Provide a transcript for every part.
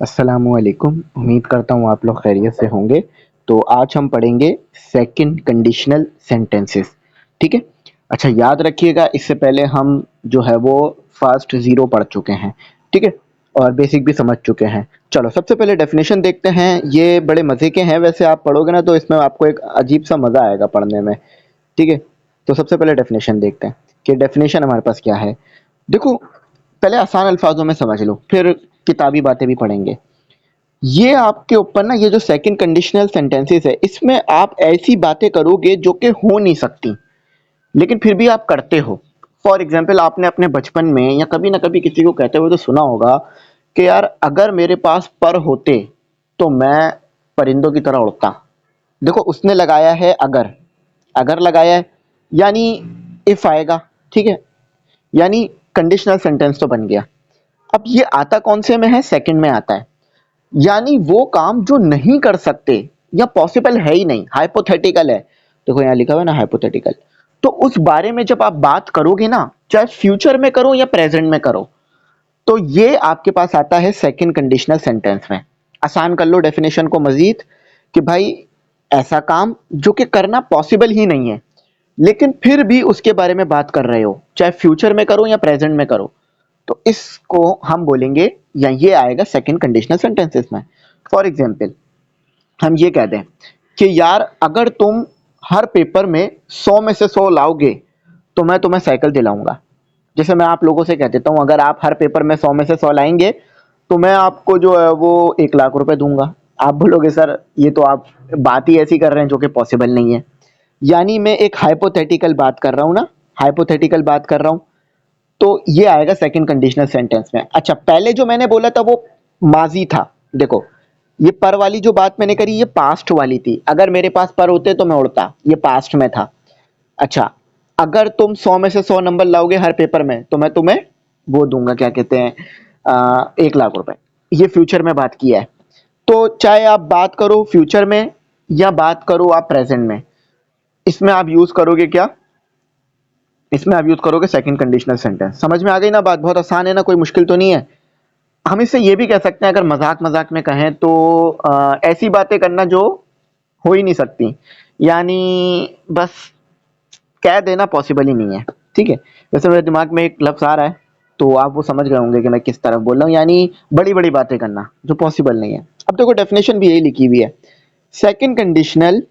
अस्सलामुअलैकुम। उम्मीद करता हूँ आप लोग खैरियत से होंगे। तो आज हम पढ़ेंगे सेकंड कंडीशनल सेंटेंसेस। ठीक है। अच्छा, याद रखिएगा, इससे पहले हम जो है वो फर्स्ट ज़ीरो पढ़ चुके हैं। ठीक है। और बेसिक भी समझ चुके हैं। चलो सबसे पहले डेफिनेशन देखते हैं। ये बड़े मज़े के हैं, वैसे आप पढ़ोगे ना तो इसमें आपको एक अजीब सा मज़ा आएगा पढ़ने में। ठीक है। तो सबसे पहले डेफिनेशन देखते हैं कि डेफिनेशन हमारे पास क्या है। देखो, पहले आसान अल्फाजों में समझ लो, फिर किताबी बातें भी पढ़ेंगे। ये आपके ऊपर ना, ये जो सेकंड कंडीशनल सेंटेंसेस है, इसमें आप ऐसी बातें करोगे जो कि हो नहीं सकती, लेकिन फिर भी आप करते हो। फॉर एग्जाम्पल, आपने अपने बचपन में या कभी ना कभी किसी को कहते हुए तो सुना होगा कि यार अगर मेरे पास पर होते तो मैं परिंदों की तरह उड़ता। देखो, उसने लगाया है अगर। अगर लगाया है यानी इफ आएगा। ठीक है। यानी कंडीशनल सेंटेंस तो बन गया। अब ये आता कौन से में है? सेकंड में आता है। यानी वो काम जो नहीं कर सकते या पॉसिबल है ही नहीं, हाइपोथेटिकल है। देखो यहाँ लिखा हुआ है ना, हाइपोथेटिकल। तो उस बारे में जब आप बात करोगे ना, चाहे फ्यूचर में करो या प्रेजेंट में करो, तो ये आपके पास आता है सेकंड कंडीशनल सेंटेंस में। आसान कर लो डेफिनेशन को मजीद कि भाई ऐसा काम जो कि करना पॉसिबल ही नहीं है, लेकिन फिर भी उसके बारे में बात कर रहे हो, चाहे फ्यूचर में करो या प्रेजेंट में करो, तो इसको हम बोलेंगे, या ये आएगा सेकंड कंडीशनल सेंटेंसेस में। फॉर एग्जाम्पल, हम ये कह दें कि यार अगर तुम हर पेपर में 100 में से 100 लाओगे तो मैं तुम्हें साइकिल दिलाऊंगा। जैसे मैं आप लोगों से कह देता हूँ, अगर आप हर पेपर में 100 में से 100 लाएंगे तो मैं आपको जो है वो 1 लाख रुपए दूंगा। आप बोलोगे सर ये तो आप बात ही ऐसी कर रहे हैं जो कि पॉसिबल नहीं है। यानी मैं एक हाइपोथेटिकल बात कर रहा हूँ ना, हाइपोथेटिकल बात कर रहा हूँ। तो ये आएगा सेकंड कंडीशनल सेंटेंस में। अच्छा, पहले जो मैंने बोला था वो माजी था। देखो, ये पर वाली जो बात मैंने करी ये पास्ट वाली थी। अगर मेरे पास पर होते तो मैं उड़ता, ये पास्ट में था। अच्छा, अगर तुम 100 में से 100 नंबर लाओगे हर पेपर में तो मैं तुम्हें वो दूंगा, क्या कहते हैं, 1 लाख रुपए। ये फ्यूचर में बात किया है। तो चाहे आप बात करो फ्यूचर में या बात करो आप प्रेजेंट में, इसमें आप यूज करोगे क्या? इसमें आप यूज करोगे सेकंड कंडीशनल सेंटेंस। समझ में आ गई ना बात? बहुत आसान है ना, कोई मुश्किल तो नहीं है। हम इससे ये भी कह सकते हैं, अगर मजाक मजाक में कहें तो ऐसी बातें करना जो हो ही नहीं सकती, यानी बस कह देना पॉसिबल ही नहीं है। ठीक है। वैसे मेरे दिमाग में एक लफ्ज आ रहा है, तो आप वो समझ गए होंगे कि मैं किस तरफ बोल रहा हूँ, यानी बड़ी बड़ी बातें करना जो पॉसिबल नहीं है। अब देखो, डेफिनेशन भी यही लिखी हुई है। Second conditional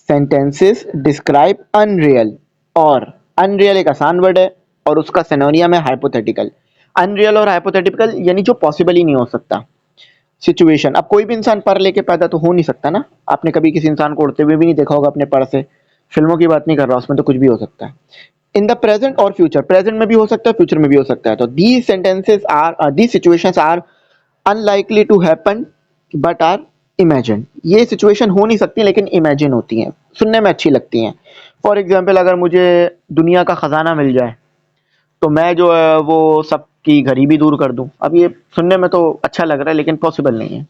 sentences describe unreal. और अनरियल एक आसान वर्ड है और उसका सिनोनियम है हाइपोथेटिकल। अनरियल और हाइपोथेटिकल यानी जो पॉसिबल ही नहीं हो सकता सिचुएशन। अब कोई भी इंसान पर लेके पैदा तो हो नहीं सकता ना। आपने कभी किसी इंसान को उड़ते हुए भी नहीं देखा होगा अपने पर से। फिल्मों की बात नहीं कर रहा, उसमें तो कुछ भी हो सकता है। इन द प्रेजेंट और फ्यूचर, प्रेजेंट में भी हो सकता है, फ्यूचर में भी हो सकता है। तो these sentences are, these situations are unlikely to happen but are imagine. ये सिचुएशन हो नहीं सकती लेकिन इमेजिन होती हैं, सुनने में अच्छी लगती हैं। फॉर एग्जाम्पल, अगर मुझे दुनिया का खजाना मिल जाए तो मैं जो है वो सबकी गरीबी दूर कर दूं। अब ये सुनने में तो अच्छा लग रहा है लेकिन पॉसिबल नहीं है।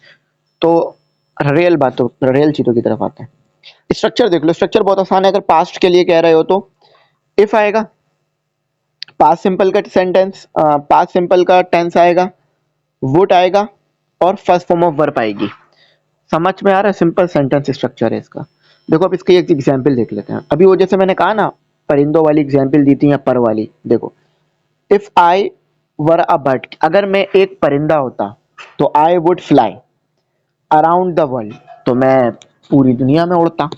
तो रियल बातों, रियल चीजों की तरफ आते हैं। स्ट्रक्चर देख लो, स्ट्रक्चर बहुत आसान है। अगर पास्ट के लिए कह रहे हो तो इफ आएगा, पास्ट सिंपल का सेंटेंस, पास्ट सिंपल का टेंस आएगा, वुड आएगा और फर्स्ट फॉर्म ऑफ वर्ब आएगी। समझ में आ रहा है? सिंपल सेंटेंस स्ट्रक्चर है इसका। देखो, अब इसकी एक एग्जांपल देख लेते हैं। अभी वो जैसे मैंने कहा ना, परिंदों वाली एग्जांपल दी थी या पर वाली। देखो, if I were a bird, अगर मैं एक परिंदा होता तो I would fly around the world, तो मैं पूरी दुनिया में उड़ता,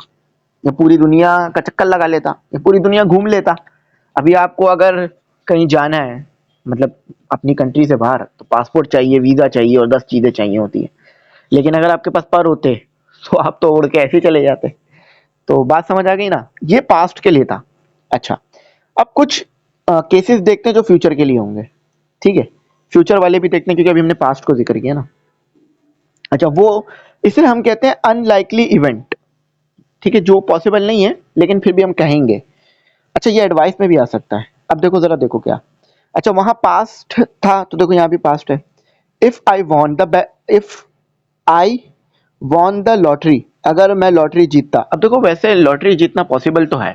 या पूरी दुनिया का चक्कर लगा लेता, या पूरी दुनिया घूम लेता। अभी आपको अगर कहीं जाना है, मतलब अपनी कंट्री से बाहर, तो पासपोर्ट चाहिए, वीजा चाहिए और 10 चीजें चाहिए होती है। लेकिन अगर आपके पास पर होते तो आप तो उड़ के ऐसे ही चले जाते। तो बात समझ आ गई ना? ये पास्ट के लिए था। अच्छा, अब कुछ केसेस देखते हैं जो फ्यूचर के लिए होंगे। ठीक है। फ्यूचर वाले भी देखते हैं क्योंकि अभी हमने पास्ट को जिक्र किया ना। अच्छा, वो इसे हम कहते हैं अनलाइकली इवेंट। ठीक है, जो पॉसिबल नहीं है लेकिन फिर भी हम कहेंगे। अच्छा, ये एडवाइस में भी आ सकता है। अब देखो जरा, देखो क्या। अच्छा, वहां पास्ट था तो देखो यहाँ भी पास्ट है। If I won the if I won the lottery, अगर मैं लॉटरी जीतता। अब देखो, वैसे लॉटरी जीतना पॉसिबल तो है।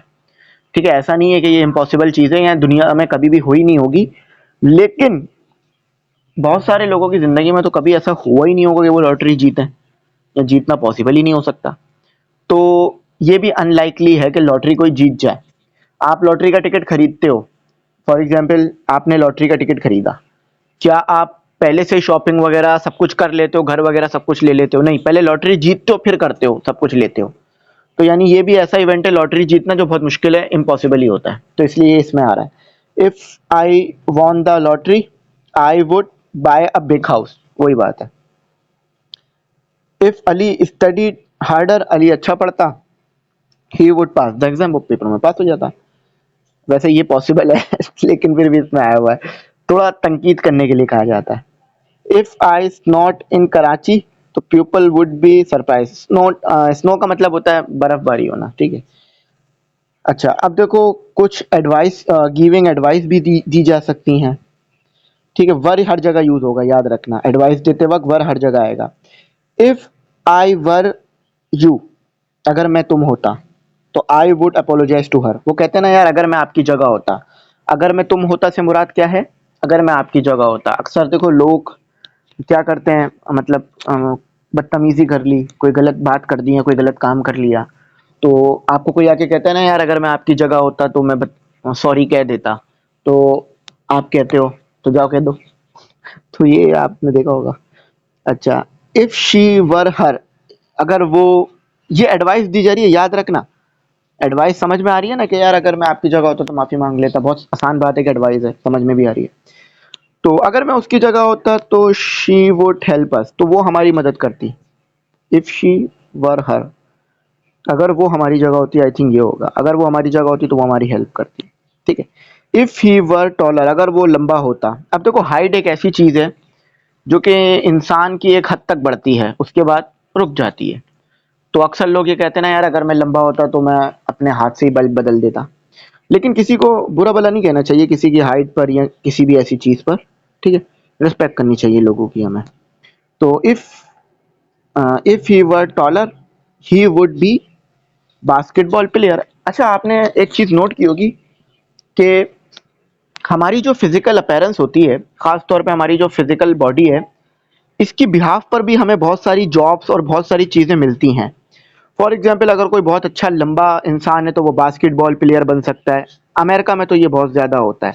ठीक है, ऐसा नहीं है कि ये इम्पॉसिबल चीजें हैं दुनिया में कभी भी हो ही नहीं होगी, लेकिन बहुत सारे लोगों की ज़िंदगी में तो कभी ऐसा हुआ ही नहीं होगा कि वो लॉटरी जीतें, या जीतना पॉसिबल ही नहीं हो सकता। तो ये भी अनलाइकली है कि लॉटरी कोई जीत जाए। आप लॉटरी का टिकट खरीदते हो, फॉर एग्जाम्पल आपने लॉटरी का टिकट खरीदा, क्या आप पहले से शॉपिंग वगैरह सब कुछ कर लेते हो, घर वगैरह सब कुछ ले लेते हो? नहीं, पहले लॉटरी जीतते हो फिर करते हो, सब कुछ लेते हो। तो यानी ये भी ऐसा इवेंट है, लॉटरी जीतना जो बहुत मुश्किल है, इम्पॉसिबल ही होता है, तो इसलिए ये इसमें आ रहा है। If I won the lottery I would buy a big house, वही बात है। If Ali studied harder, Ali अच्छा पढ़ता, he would pass the exam, वो पेपर में पास हो जाता। वैसे ये पॉसिबल है लेकिन फिर भी इसमें आया हुआ है, थोड़ा तनकीद करने के लिए कहा जाता है। If I not in Karachi तो people would be surprise. Snow का मतलब होता है बर्फबारी होना, ठीक है। अच्छा, अब देखो कुछ एडवाइस, गिविंग एडवाइस भी दी जा सकती हैं, ठीक है। वर हर जगह यूज होगा, याद रखना, एडवाइस देते वक्त वर हर जगह आएगा। इफ आई वर यू, अगर मैं तुम होता, तो I would apologise to her. वो कहते हैं ना यार, अगर मैं आपकी जगह होता, अगर मैं तुम होता से मुराद क्या है? अगर मैं आपकी जगह होता। अक्सर देखो लोग क्या करते हैं, मतलब बदतमीजी कर ली, कोई गलत बात कर दी है, कोई गलत काम कर लिया, तो आपको कोई आके कहता है ना यार, अगर मैं आपकी जगह होता तो मैं सॉरी कह देता, तो आप कहते हो तो जाओ कह दो। तो ये आपने देखा होगा। अच्छा, इफ शी वर हर, अगर वो, ये एडवाइस दी जा रही है, याद रखना। एडवाइस समझ में आ रही है ना कि यार अगर मैं आपकी जगह होता तो माफी मांग लेता, बहुत आसान बात है कि एडवाइस है, समझ में भी आ रही है। तो अगर मैं उसकी जगह होता तो शी वुड हेल्प अस, तो वो हमारी मदद करती। इफ शी वर हर, अगर वो हमारी जगह होती, आई थिंक ये होगा, अगर वो हमारी जगह होती तो वो हमारी हेल्प करती, ठीक है। इफ ही वर टॉलर, अगर वो लंबा होता। अब देखो हाइट एक ऐसी चीज है जो कि इंसान की एक हद तक बढ़ती है, उसके बाद रुक जाती है। तो अक्सर लोग ये कहते हैं ना यार, अगर मैं लंबा होता तो मैं अपने हाथ से ही बल्ब बदल देता। लेकिन किसी को बुरा भला नहीं कहना चाहिए किसी की हाइट पर या किसी भी ऐसी चीज पर, ठीक है। रिस्पेक्ट करनी चाहिए लोगों की हमें। तो if he were taller he would be basketball player. अच्छा, आपने एक चीज नोट की होगी कि हमारी जो फिजिकल अपीयरेंस होती है, खास तौर पे हमारी जो फिजिकल बॉडी है, इसकी बिहाफ पर भी हमें बहुत सारी जॉब्स और बहुत सारी चीजें मिलती हैं। फॉर एग्जाम्पल, अगर कोई बहुत अच्छा लंबा इंसान है तो वो बास्केटबॉल प्लेयर बन सकता है। अमेरिका में तो ये बहुत ज्यादा होता है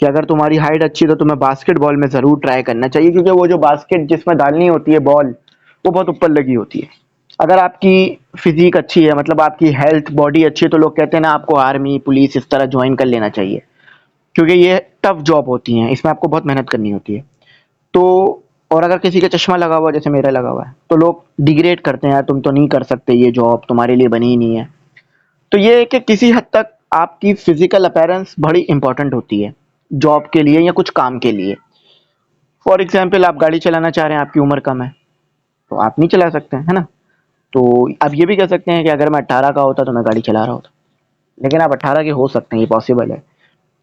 कि अगर तुम्हारी हाइट अच्छी है तो तुम्हें बास्केटबॉल में जरूर ट्राई करना चाहिए, क्योंकि वो जो बास्केट जिसमें डालनी होती है बॉल, वो बहुत ऊपर लगी होती है। अगर आपकी फिजिक अच्छी है, मतलब आपकी हेल्थ बॉडी अच्छी है, तो लोग कहते हैं ना आपको आर्मी पुलिस इस तरह ज्वाइन कर लेना चाहिए, क्योंकि ये टफ जॉब होती हैं, इसमें आपको बहुत मेहनत करनी होती है। तो और अगर किसी का चश्मा लगा हुआ है, जैसे मेरा लगा हुआ है, तो लोग डिग्रेड करते हैं, यार तुम तो नहीं कर सकते, ये जॉब तुम्हारे लिए बनी ही नहीं है। तो ये है कि किसी हद तक आपकी फिजिकल अपीयरेंस बड़ी इंपॉर्टेंट होती है जॉब के लिए या कुछ काम के लिए। फॉर एग्जाम्पल, आप गाड़ी चलाना चाह रहे हैं, आपकी उम्र कम है, तो आप नहीं चला सकते, है ना। तो आप ये भी कह सकते हैं कि अगर मैं 18 का होता तो मैं गाड़ी चला रहा होता। लेकिन आप 18 के हो सकते हैं, ये पॉसिबल है,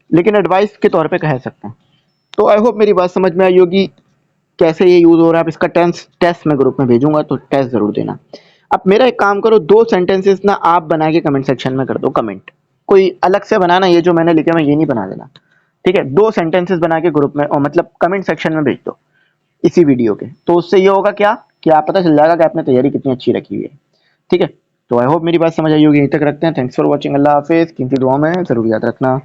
लेकिन एडवाइस के तौर पे कह सकते हैं। तो आई होप मेरी बात समझ में आई होगी, कैसे ये यूज हो रहा है। आप इसका टेस्ट मैं ग्रुप में भेजूंगा, तो टेस्ट जरूर देना। अब मेरा एक काम करो, दो सेंटेंसेस ना आप बना के कमेंट सेक्शन में कर दो कमेंट। कोई अलग से बनाना, ये जो मैंने लिखे मैं ये नहीं बना देना, ठीक है। दो सेंटेंसेस बना के ग्रुप में, और मतलब कमेंट सेक्शन में भेज दो इसी वीडियो के। तो उससे ये होगा क्या कि आप पता चल जाएगा कि आपने तैयारी कितनी अच्छी रखी हुई है, ठीक है। तो आई होप मेरी बात समझ आई होगी। यहीं तक रखते हैं। Thanks for watching. अल्लाह हाफिज। कीमती दुआ में जरूर याद रखना।